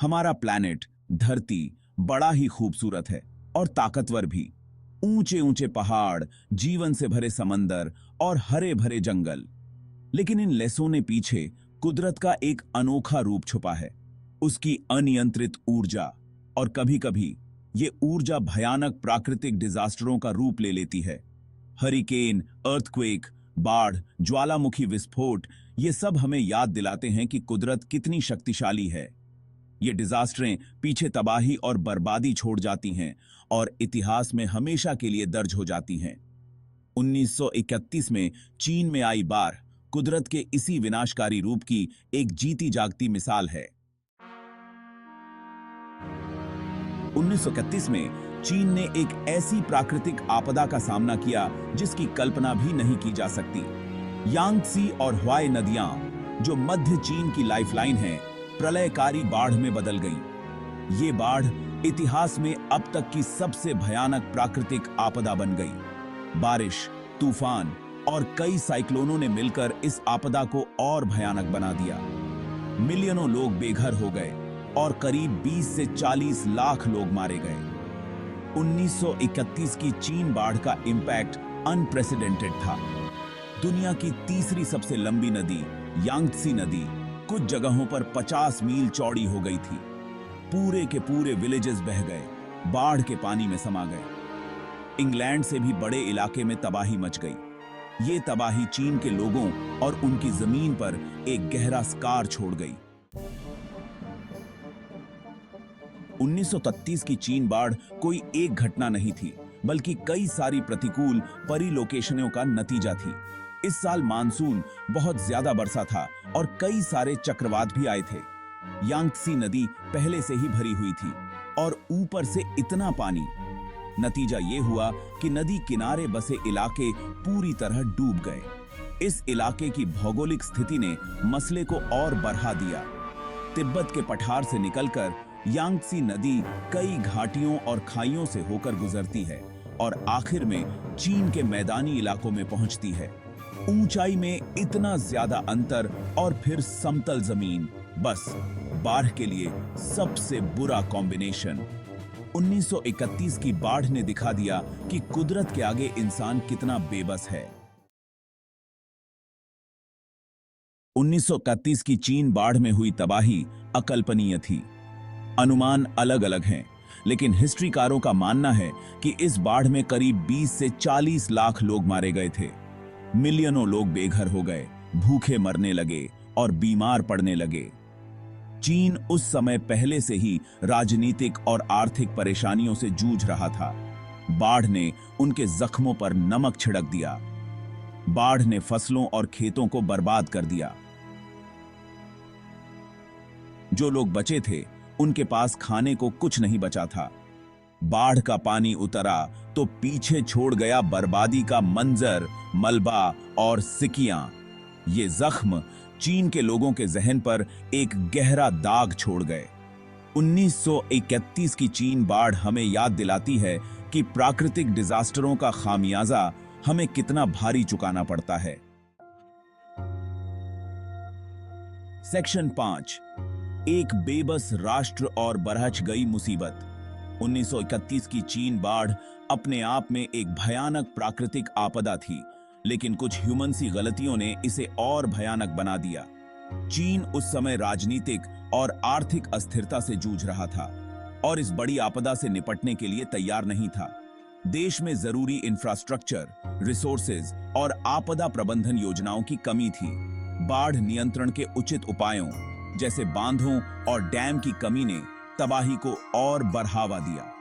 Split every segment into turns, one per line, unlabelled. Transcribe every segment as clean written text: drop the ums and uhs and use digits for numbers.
हमारा प्लैनेट धरती बड़ा ही खूबसूरत है और ताकतवर भी। ऊंचे ऊंचे पहाड़, जीवन से भरे समंदर और हरे भरे जंगल। लेकिन इन लेसों पीछे कुदरत का एक अनोखा रूप छुपा है, उसकी अनियंत्रित ऊर्जा। और कभी कभी ये ऊर्जा भयानक प्राकृतिक डिजास्टरों का रूप ले लेती है। हरिकेन, अर्थक्वेक, बाढ़, ज्वालामुखी विस्फोट, ये सब हमें याद दिलाते हैं कि कुदरत कितनी शक्तिशाली है। ये डिजास्टरें पीछे तबाही और बर्बादी छोड़ जाती हैं और इतिहास में हमेशा के लिए दर्ज हो जाती हैं। 1931 में चीन में आई बाढ़ कुदरत के इसी विनाशकारी रूप की एक जीती जागती मिसाल है। 1931 में चीन ने एक ऐसी प्राकृतिक आपदा का सामना किया जिसकी कल्पना भी नहीं की जा सकती। यांगत्सी और ह्वाई नदियां, जो मध्य चीन की लाइफलाइन है, प्रलयकारी बाढ़ में बदल गई। ये बाढ़ इतिहास में अब तक की सबसे भयानक प्राकृतिक आपदा बन गई। बारिश, तूफान और कई साइक्लोनों ने मिलकर इस आपदा को और भयानक बना दिया। मिलियनों लोग बेघर हो गए और करीब 20 से 40 लाख लोग मारे गए। 1931 की चीन बाढ़ का इंपैक्ट अनप्रेसिडेंटेड था। दुनिया की तीसरी सबसे लंबी नदी यांगत्सी नदी कुछ जगहों पर 50 मील चौड़ी हो गई थी। पूरे के पूरे विलेजेस बह गए, बाढ़ के पानी में समा गए। इंग्लैंड से भी बड़े इलाके में तबाही मच गई। ये तबाही चीन के लोगों और उनकी जमीन पर एक गहरा स्कार छोड़ गई। 1933 की चीन बाढ़ कोई एक घटना नहीं थी, बल्कि कई सारी प्रतिकूल परिलोकेशनों का नतीजा थी। इस साल मानसून बहुत ज्यादा बरसा था और कई सारे चक्रवात भी आए थे। यांगत्सी नदी पहले से ही भरी हुई थी और ऊपर से इतना पानी। नतीजा ये हुआ कि नदी किनारे बसे इलाके पूरी तरह डूब गए। इस इलाके की भौगोलिक स्थिति ने मसले को और बढ़ा दिया। तिब्बत के पठार से निकलकर यांगत्सी नदी कई घाटियों और खाइयों से होकर गुजरती है और आखिर में चीन के मैदानी इलाकों में पहुंचती है। ऊंचाई में इतना ज्यादा अंतर और फिर समतल जमीन, बस बाढ़ के लिए सबसे बुरा कॉम्बिनेशन। 1931 की बाढ़ ने दिखा दिया कि कुदरत के आगे इंसान कितना बेबस है। 1931 की चीन बाढ़ में हुई तबाही अकल्पनीय थी। अनुमान अलग अलग हैं, लेकिन हिस्ट्रीकारों का मानना है कि इस बाढ़ में करीब 20 से 40 लाख लोग मारे गए थे। मिलियनों लोग बेघर हो गए, भूखे मरने लगे और बीमार पड़ने लगे। चीन उस समय पहले से ही राजनीतिक और आर्थिक परेशानियों से जूझ रहा था। बाढ़ ने उनके जख्मों पर नमक छिड़क दिया। बाढ़ ने फसलों और खेतों को बर्बाद कर दिया। जो लोग बचे थे उनके पास खाने को कुछ नहीं बचा था। बाढ़ का पानी उतरा तो पीछे छोड़ गया बर्बादी का मंजर, मलबा और सिकियां। ये जख्म चीन के लोगों के जहन पर एक गहरा दाग छोड़ गए। 1931 की चीन बाढ़ हमें याद दिलाती है कि प्राकृतिक डिजास्टरों का खामियाजा हमें कितना भारी चुकाना पड़ता है। सेक्शन 5, एक बेबस राष्ट्र और बरहच गई मुसीबत। 1931 की चीन बाढ़ अपने आप में एक भयानक प्राकृतिक आपदा थी, लेकिन कुछ ह्यूमन सी गलतियों ने इसे और भयानक बना दिया। चीन उस समय राजनीतिक और आर्थिक अस्थिरता से जूझ रहा था और इस बड़ी आपदा से निपटने के लिए तैयार नहीं था। देश में जरूरी इंफ्रास्ट्रक्चर, रिसोर्सेज और आपदा प्रबंधन योजनाओं की कमी थी। बाढ़ नियंत्रण के उचित उपायों जैसे बांधों और डैम की कमी ने तबाही को और बढ़ावा दिया।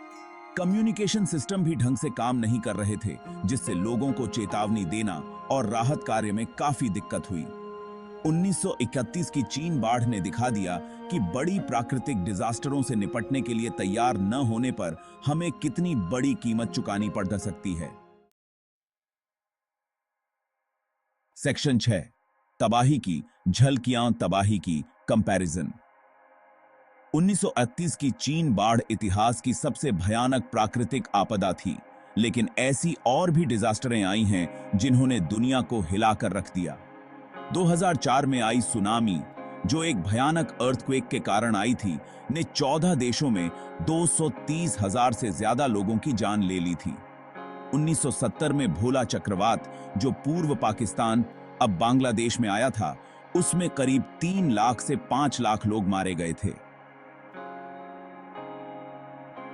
कम्युनिकेशन सिस्टम भी ढंग से काम नहीं कर रहे थे, जिससे लोगों को चेतावनी देना और राहत कार्य में काफी दिक्कत हुई। 1931 की चीन बाढ़ ने दिखा दिया कि बड़ी प्राकृतिक डिजास्टरों से निपटने के लिए तैयार न होने पर हमें कितनी बड़ी कीमत चुकानी पड़ सकती है। सेक्शन 6, तबाही की झलकियां, तबाही की कंपैरिजन। 1938 की चीन बाढ़ इतिहास की सबसे भयानक प्राकृतिक आपदा थी, लेकिन ऐसी और भी डिजास्टरें आई हैं जिन्होंने दुनिया को हिलाकर रख दिया। 2004 में आई सुनामी, जो एक भयानक अर्थक्वेक के कारण आई थी, ने 14 देशों में 230,000 से ज्यादा लोगों की जान ले ली थी। 1970 में भोला चक्रवात, जो पूर्व पाकिस्तान अब बांग्लादेश में आया था, उसमें करीब 3 लाख से 5 लाख लोग मारे गए थे।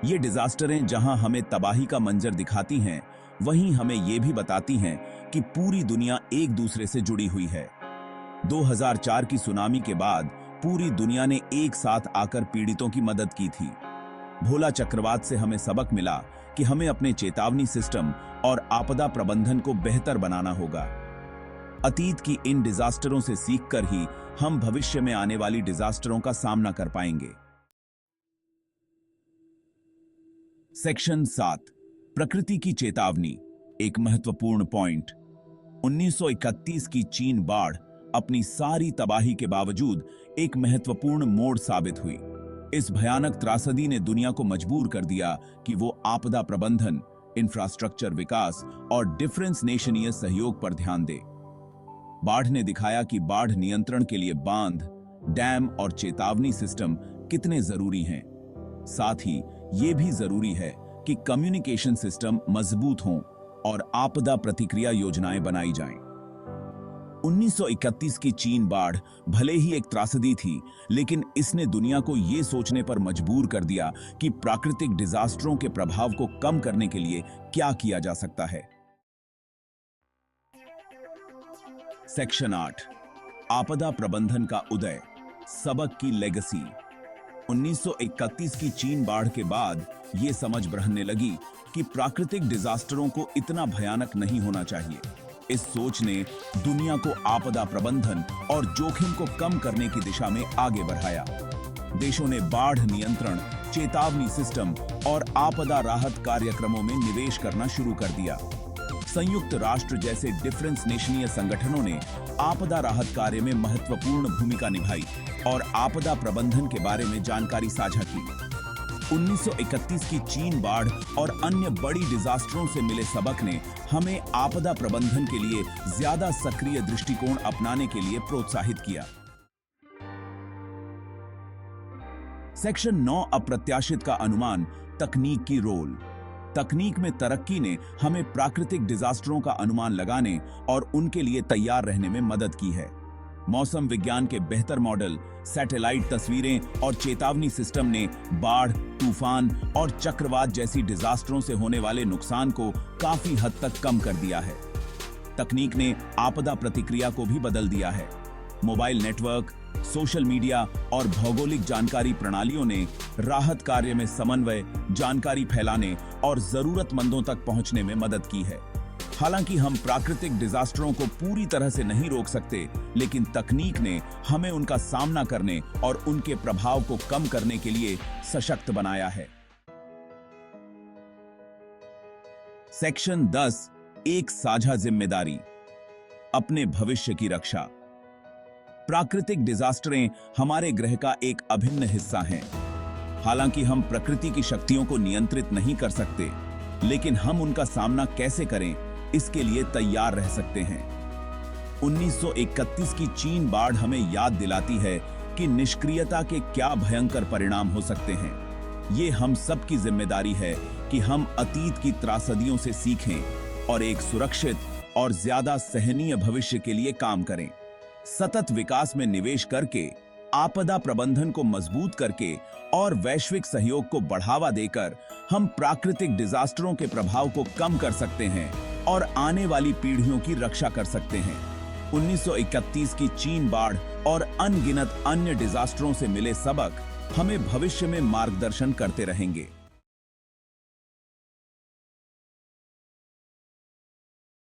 ये डिजास्टरें जहां हमें तबाही का मंजर दिखाती हैं, वहीं हमें यह भी बताती हैं कि पूरी दुनिया एक दूसरे से जुड़ी हुई है। 2004 की सुनामी के बाद पूरी दुनिया ने एक साथ आकर पीड़ितों की मदद की थी। भोला चक्रवात से हमें सबक मिला कि हमें अपने चेतावनी सिस्टम और आपदा प्रबंधन को बेहतर बनाना होगा। अतीत की इन डिजास्टरों से सीखकर ही हम भविष्य में आने वाली डिजास्टरों का सामना कर पाएंगे। सेक्शन 7, प्रकृति की चेतावनी, एक महत्वपूर्ण पॉइंट। 1931 की चीन बाढ़ अपनी सारी तबाही के बावजूद एक महत्वपूर्ण मोड़ साबित हुई। इस भयानक त्रासदी ने दुनिया को मजबूर कर दिया कि वो आपदा प्रबंधन, इंफ्रास्ट्रक्चर विकास और डिफरेंस नेशनीय सहयोग पर ध्यान दे। बाढ़ ने दिखाया कि बाढ़ नियंत्रण के लिए बांध, डैम और चेतावनी सिस्टम कितने जरूरी हैं। साथ ही ये भी जरूरी है कि कम्युनिकेशन सिस्टम मजबूत हों और आपदा प्रतिक्रिया योजनाएं बनाई जाएं। 1931 की चीन बाढ़ भले ही एक त्रासदी थी, लेकिन इसने दुनिया को यह सोचने पर मजबूर कर दिया कि प्राकृतिक डिजास्टरों के प्रभाव को कम करने के लिए क्या किया जा सकता है। सेक्शन 8, आपदा प्रबंधन का उदय, सबक की लेगेसी। 1931 की चीन बाढ़ के बाद यह समझ बढ़ने लगी कि प्राकृतिक डिजास्टरों को इतना भयानक नहीं होना चाहिए। इस सोच ने दुनिया को आपदा प्रबंधन और जोखिम को कम करने की दिशा में आगे बढ़ाया। देशों ने बाढ़ नियंत्रण, चेतावनी सिस्टम और आपदा राहत कार्यक्रमों में निवेश करना शुरू कर दिया। संयुक्त राष्ट्र जैसे डिफरेंस नेशनीय संगठनों ने आपदा राहत कार्य में महत्वपूर्ण भूमिका निभाई और आपदा प्रबंधन के बारे में जानकारी साझा की। 1931 की चीन बाढ़ और अन्य बड़ी डिजास्टरों से मिले सबक ने हमें आपदा प्रबंधन के लिए ज्यादा सक्रिय दृष्टिकोण अपनाने के लिए प्रोत्साहित किया। सेक्शन 9, अप्रत्याशित का अनुमान, तकनीक की रोल। तकनीक में तरक्की ने हमें प्राकृतिक डिजास्टरों का अनुमान लगाने और उनके लिए तैयार रहने में मदद की है। मौसम विज्ञान के बेहतर मॉडल, सैटेलाइट तस्वीरें और चेतावनी सिस्टम ने बाढ़, तूफान और चक्रवात जैसी डिजास्टरों से होने वाले नुकसान को काफी हद तक कम कर दिया है। तकनीक ने आपदा प्रतिक्रिया को भी बदल दिया है। मोबाइल नेटवर्क, सोशल मीडिया और भौगोलिक जानकारी प्रणालियों ने राहत कार्य में समन्वय, जानकारी फैलाने और जरूरतमंदों तक पहुंचने में मदद की है। हालांकि हम प्राकृतिक डिजास्टरों को पूरी तरह से नहीं रोक सकते, लेकिन तकनीक ने हमें उनका सामना करने और उनके प्रभाव को कम करने के लिए सशक्त बनाया है। सेक्शन 10, एक साझा जिम्मेदारी, अपने भविष्य की रक्षा। प्राकृतिक डिजास्टरें हमारे ग्रह का एक अभिन्न हिस्सा हैं। हालांकि हम प्रकृति की शक्तियों को नियंत्रित नहीं कर सकते, लेकिन हम उनका सामना कैसे करें, इसके लिए तैयार रह सकते हैं। 1931 की चीन बाढ़ हमें याद दिलाती है कि निष्क्रियता के क्या भयंकर परिणाम हो सकते हैं। ये हम सब की जिम्मेदारी है कि हम अतीत की त्रासदियों से सीखें और एक सुरक्षित और ज्यादा सहनीय भविष्य के लिए काम करें। सतत विकास में निवेश करके, आपदा प्रबंधन को मजबूत करके और वैश्विक सहयोग को बढ़ावा देकर हम प्राकृतिक डिजास्टरों के प्रभाव को कम कर सकते हैं और आने वाली पीढ़ियों की रक्षा कर सकते हैं। 1931 की चीन बाढ़ और अनगिनत अन्य डिजास्टरों से मिले सबक हमें भविष्य में मार्गदर्शन करते रहेंगे।